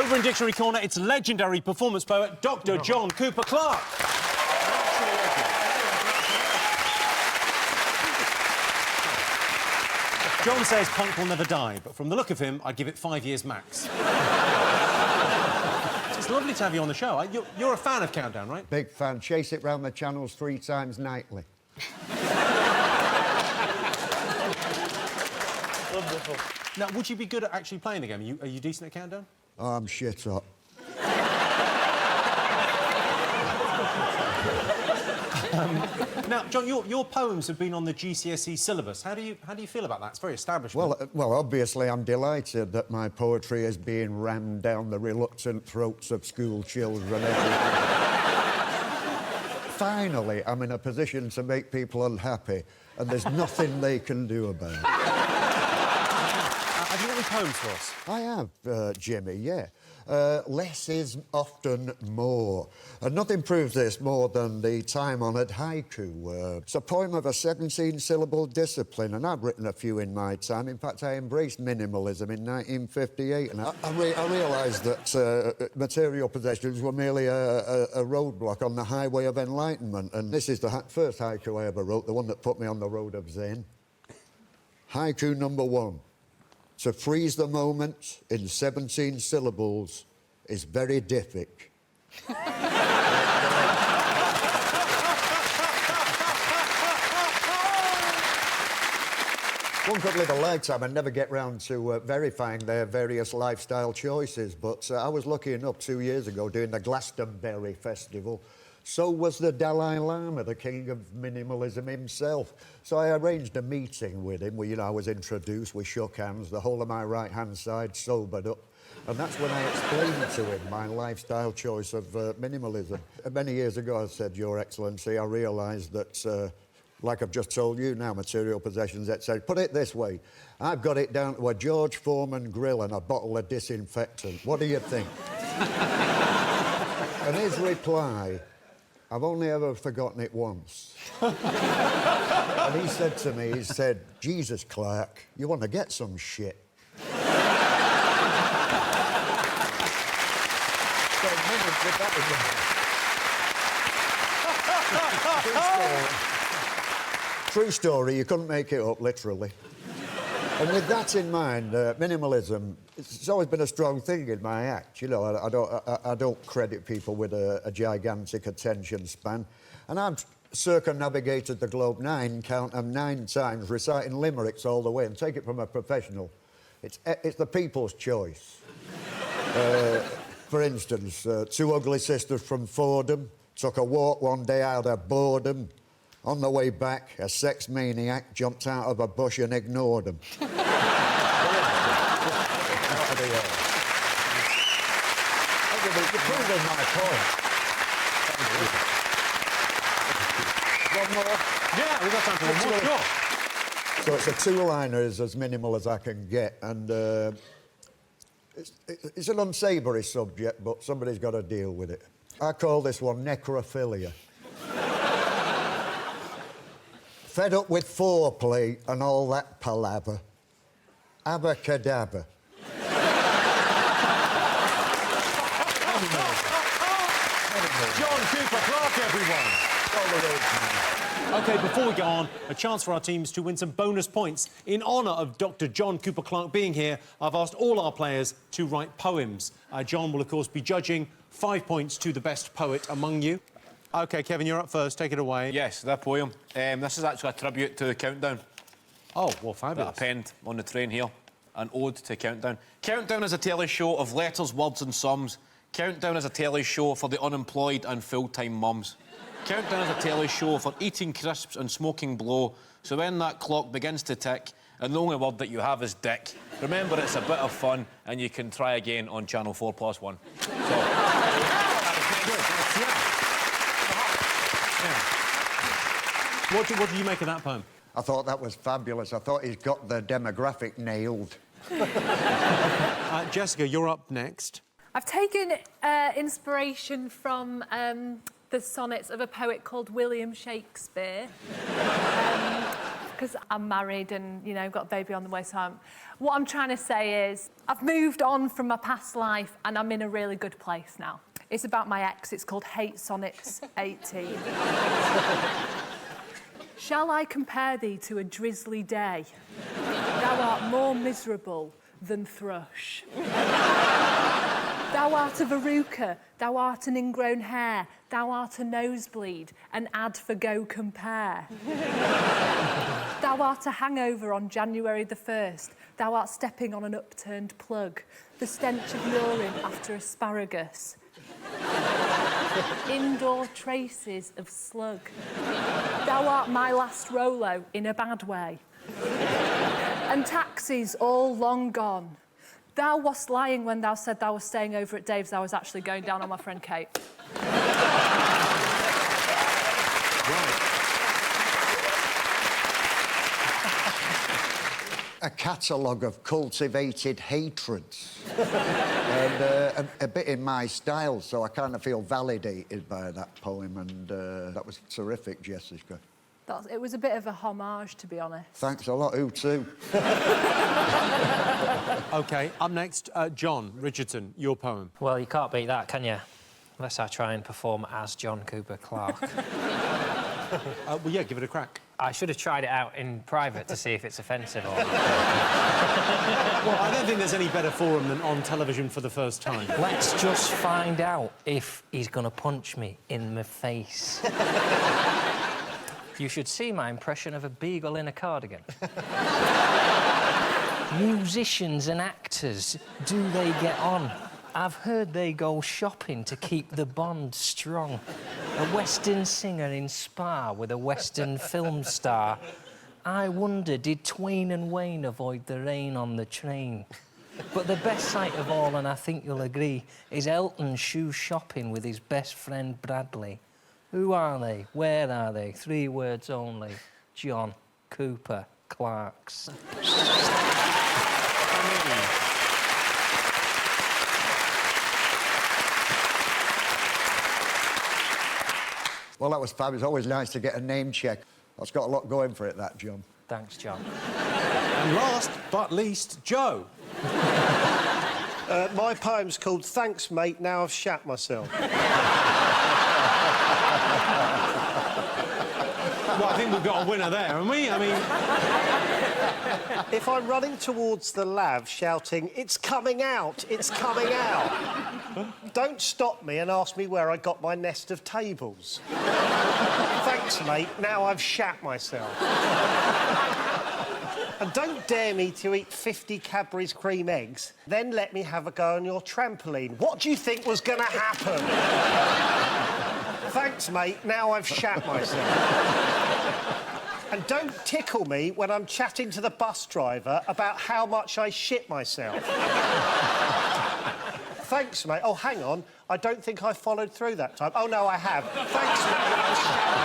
Over in Dictionary Corner, it's legendary performance poet, Dr. Jon Cooper Clarke. Jon says punk will never die, but from the look of him, I'd give it 5 years max. It's lovely to have you on the show. You're a fan of Countdown, right? Big fan. Chase it round the channels 3 times nightly. Wonderful. Now, would you be good at actually playing the game? Are you decent at Countdown? Oh, I'm shit up. Now, Jon, your poems have been on the GCSE syllabus. How do you feel about that? It's very establishment. Well, obviously, I'm delighted that my poetry is being rammed down the reluctant throats of school children Finally, I'm in a position to make people unhappy, and there's nothing they can do about it. Have you got any poems for us? I have, Jimmy, yeah. Less is often more. And nothing proves this more than the time-honoured haiku. It's a poem of a 17-syllable discipline, and I've written a few in my time. In fact, I embraced minimalism in 1958, and I realised that material possessions were merely a roadblock on the highway of enlightenment. And this is the first haiku I ever wrote, the one that put me on the road of Zen. Haiku number 1. To freeze the moment in 17 syllables is very difficult. One could live a lifetime and never get round to verifying their various lifestyle choices, but I was lucky enough 2 years ago doing the Glastonbury Festival. So was the Dalai Lama, the king of minimalism himself. So I arranged a meeting with him where, I was introduced, we shook hands, the whole of my right-hand side sobered up. And that's when I explained to him my lifestyle choice of minimalism. Many years ago, I said, Your Excellency, I realised that, like I've just told you now, material possessions, etc. Put it this way, I've got it down to a George Foreman grill and a bottle of disinfectant. What do you think? And his reply, I've only ever forgotten it once. And he said to me, Jesus, Clarke, you want to get some shit. True story, you couldn't make it up, literally. And with that in mind, minimalism, it's always been a strong thing in my act. I don't credit people with a gigantic attention span. And I've circumnavigated the globe 9 times, reciting limericks all the way, and take it from a professional. It's the people's choice. For instance, 2 ugly sisters from Fordham took a walk one day out of boredom. On the way back, a sex maniac jumped out of a bush and ignored them. You're proving my point. One more? Yeah, we've got time for one more. Sure. So it's a 2-liner, is as minimal as I can get, and it's an unsavoury subject, but somebody's got to deal with it. I call this one necrophilia. Fed up with foreplay and all that palaver. Abacadabra. Jon Cooper Clarke, everyone. OK, before we go on, a chance for our teams to win some bonus points. In honour of Dr. Jon Cooper Clarke being here, I've asked all our players to write poems. Jon will, of course, be judging 5 points to the best poet among you. OK, Kevin, you're up first. Take it away. Yes, that poem. This is actually a tribute to Countdown. Oh, well, fabulous. That I penned on the train here. An ode to Countdown. Countdown is a telly show of letters, words and sums. Countdown is a telly show for the unemployed and full-time mums. Countdown is a telly show for eating crisps and smoking blow. So when that clock begins to tick and the only word that you have is dick, remember it's a bit of fun and you can try again on Channel 4+1. What did you make of that poem? I thought that was fabulous. I thought he's got the demographic nailed. Jessica, you're up next. I've taken inspiration from the sonnets of a poet called William Shakespeare. because I'm married and, you know, got a baby on the way, so what I'm trying to say is I've moved on from my past life and I'm in a really good place now. It's about my ex. It's called Hate Sonnets 18. Shall I compare thee to a drizzly day? Thou art more miserable than thrush. Thou art a verruca, thou art an ingrown hair, thou art a nosebleed, an ad for Go Compare. Thou art a hangover on January the 1st, thou art stepping on an upturned plug, the stench of urine after asparagus. Indoor traces of slug. Thou art my last Rolo in a bad way. And taxis all long gone. Thou wast lying when thou said thou was staying over at Dave's. I was actually going down on my friend Kate. A catalogue of cultivated hatreds. And a bit in my style, so I kind of feel validated by that poem, and that was terrific, Jessica. It was a bit of a homage, to be honest. Thanks a lot, who too? OK, up next, Jon Richardson, your poem. Well, you can't beat that, can you? Unless I try and perform as Jon Cooper Clarke. Well, yeah, give it a crack. I should have tried it out in private to see if it's offensive or not. Well, I don't think there's any better forum than on television for the first time. Let's just find out if he's going to punch me in the face. You should see my impression of a beagle in a cardigan. Musicians and actors, do they get on? I've heard they go shopping to keep the bond strong. A Western singer in Spa with a Western film star. I wonder, did Twain and Wayne avoid the rain on the train? But the best sight of all, and I think you'll agree, is Elton shoe shopping with his best friend Bradley. Who are they? Where are they? 3 words only. Jon Cooper Clarke's. Well, that was fabulous. Always nice to get a name check. That's got a lot going for it, that, Jon. Thanks, Jon. And last but least, Joe. My poem's called Thanks, Mate, Now I've Shat Myself. Well, I think we've got a winner there, haven't we? I mean... If I'm running towards the lav shouting, "It's coming out! It's coming out!" don't stop me and ask me where I got my nest of tables. Thanks, mate, now I've shat myself. And don't dare me to eat 50 Cadbury's cream eggs, then let me have a go on your trampoline. What do you think was going to happen? Thanks, mate, now I've shat myself. And don't tickle me when I'm chatting to the bus driver about how much I shit myself. Thanks, mate. Oh, hang on. I don't think I followed through that time. Oh, no, I have. Thanks, mate. I shat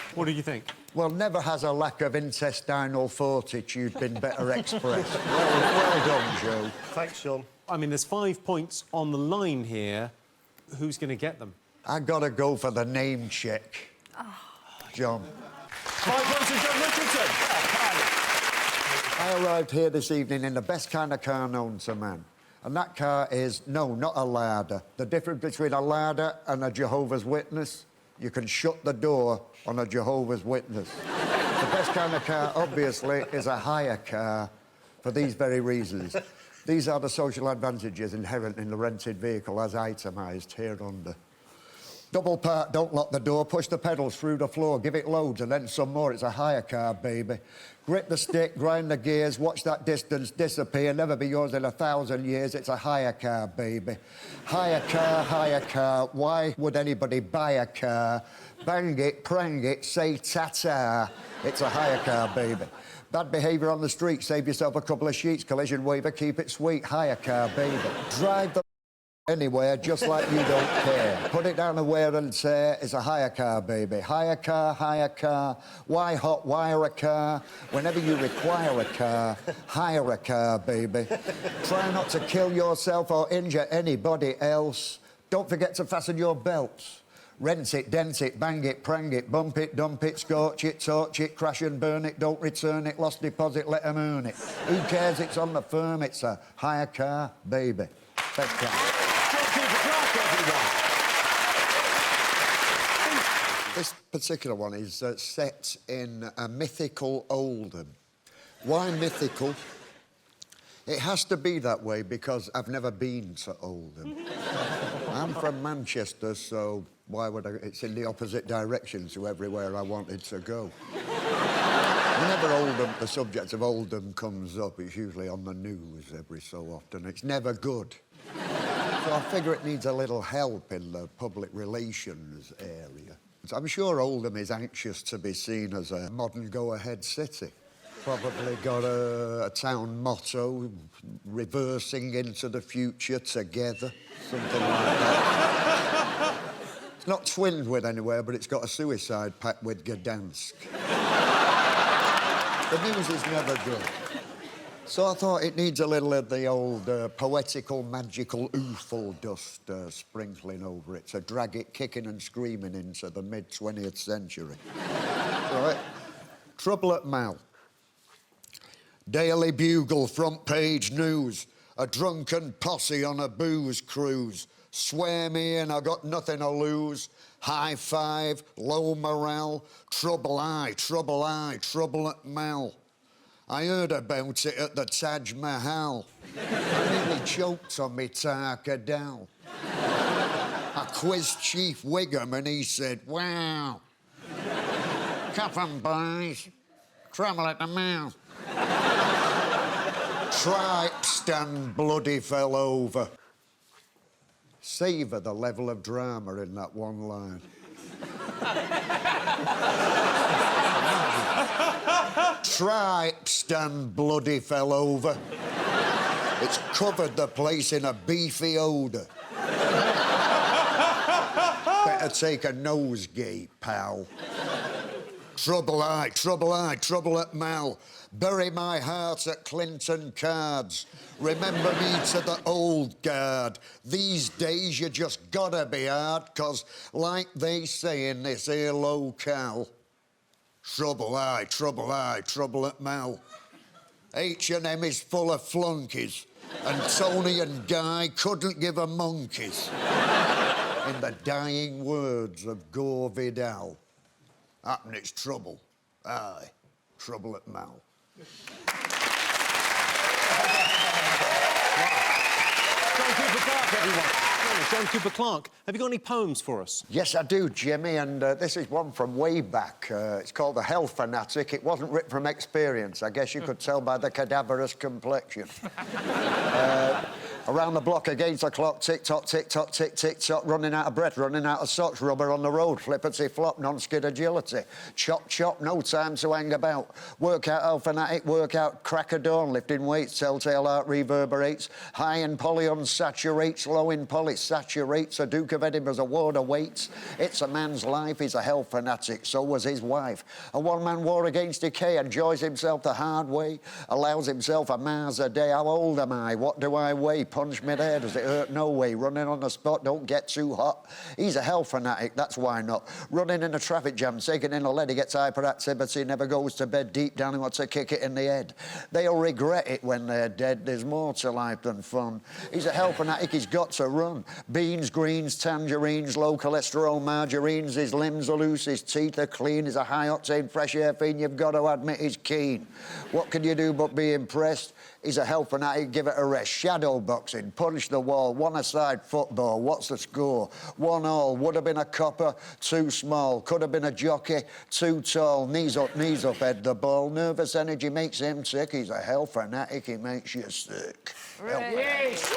myself. What do you think? Well, never has a lack of intestinal fortitude been better expressed. Well done, Joe. Thanks, Jon. I mean, there's 5 points on the line here. Who's going to get them? I gotta go for the name check. Oh. Jon. 5 points to Jon Richardson. I arrived here this evening in the best kind of car known to man. And that car is, no, not a larder. The difference between a larder and a Jehovah's Witness, you can shut the door on a Jehovah's Witness. The best kind of car, obviously, is a hire car for these very reasons. These are the social advantages inherent in the rented vehicle as itemised here under. Double park, don't lock the door, push the pedals through the floor, give it loads and then some more. It's a hire car, baby. Grip the stick, grind the gears, watch that distance disappear, never be yours in 1,000 years. It's a hire car, baby. Hire car, why would anybody buy a car? Bang it, prang it, say ta-ta. It's a hire car, baby. Bad behaviour on the street, save yourself a couple of sheets, collision waiver, keep it sweet. Hire car, baby. Drive the anywhere, just like you don't care. Put it down the wear and tear. It's a hire car, baby. Hire car, hire car. Why hot wire a car? Whenever you require a car, hire a car, baby. Try not to kill yourself or injure anybody else. Don't forget to fasten your belts. Rent it, dent it, bang it, prang it, bump it, dump it, scorch it, torch it, crash and burn it, don't return it, lost deposit, let them earn it. Who cares? It's on the firm. It's a hire car, baby. Best time. This particular one is set in a mythical Oldham. Why mythical? It has to be that way because I've never been to Oldham. I'm from Manchester, so why would I... It's in the opposite direction to everywhere I wanted to go. Whenever the subject of Oldham comes up, it's usually on the news every so often. It's never good. So I figure it needs a little help in the public relations area. I'm sure Oldham is anxious to be seen as a modern go-ahead city. Probably got a town motto, reversing into the future together, something like that. It's not twinned with anywhere, but it's got a suicide pact with Gdansk. The news is never good. So I thought it needs a little of the old poetical, magical ooffle dust sprinkling over it to drag it kicking and screaming into the mid-20th century. Right? Trouble at Mal. Daily Bugle, front page news. A drunken posse on a booze cruise. Swear me in, I got nothing to lose. High five, low morale. Trouble trouble at Mal. I heard about it at the Taj Mahal. I nearly choked on me Tarkadal. I quizzed Chief Wiggum and he said, wow. Cuff 'em, boys. Trouble at the Mal. Tripe stand bloody fell over. Savour the level of drama in that one line. Tripe stand bloody fell over. It's covered the place in a beefy odour. Better take a nosegay, pal. Trouble trouble at Mal. Bury my heart at Clinton Cards. Remember me to the old guard. These days you just gotta be hard, 'cause like they say in this here locale, trouble trouble at Mal. H&M is full of flunkies, and Tony and Guy couldn't give a monkeys. In the dying words of Gore Vidal, happen it's trouble. Aye, trouble at Mal. Jon Cooper Clarke, everyone. Jon Cooper Clarke, have you got any poems for us? Yes, I do, Jimmy, and this is one from way back. It's called The Health Fanatic. It wasn't written from experience. I guess you could tell by the cadaverous complexion. Around the block against the clock, tick-tock, tick-tock, tick-tick-tock, running out of breath, running out of socks, rubber on the road, flippity-flop, non-skid agility. Chop-chop, no time to hang about. Work out, health fanatic, work out, crack of dawn, lifting weights, telltale heart reverberates, high in poly unsaturates, low in poly saturates, a Duke of Edinburgh's award awaits. It's a man's life, he's a health fanatic, so was his wife. A one-man war against decay, enjoys himself the hard way, allows himself a Mars a day. How old am I? What do I weigh? Punch mid-air, does it hurt? No way. Running on the spot, don't get too hot. He's a health fanatic, that's why not. Running in a traffic jam, taking in a lead, he gets hyperactivity, never goes to bed, deep down he wants to kick it in the head. They'll regret it when they're dead, there's more to life than fun. He's a health fanatic, he's got to run. Beans, greens, tangerines, low cholesterol margarines, his limbs are loose, his teeth are clean, he's a high-octane fresh air fiend, you've got to admit he's keen. What can you do but be impressed? He's a health fanatic, give it a rest. Shadow boxing, punch the wall, one-a-side football, what's the score? 1-1, would have been a copper, too small. Could have been a jockey, too tall. Knees up, head the ball. Nervous energy makes him sick. He's a health fanatic, he makes you sick. Yes.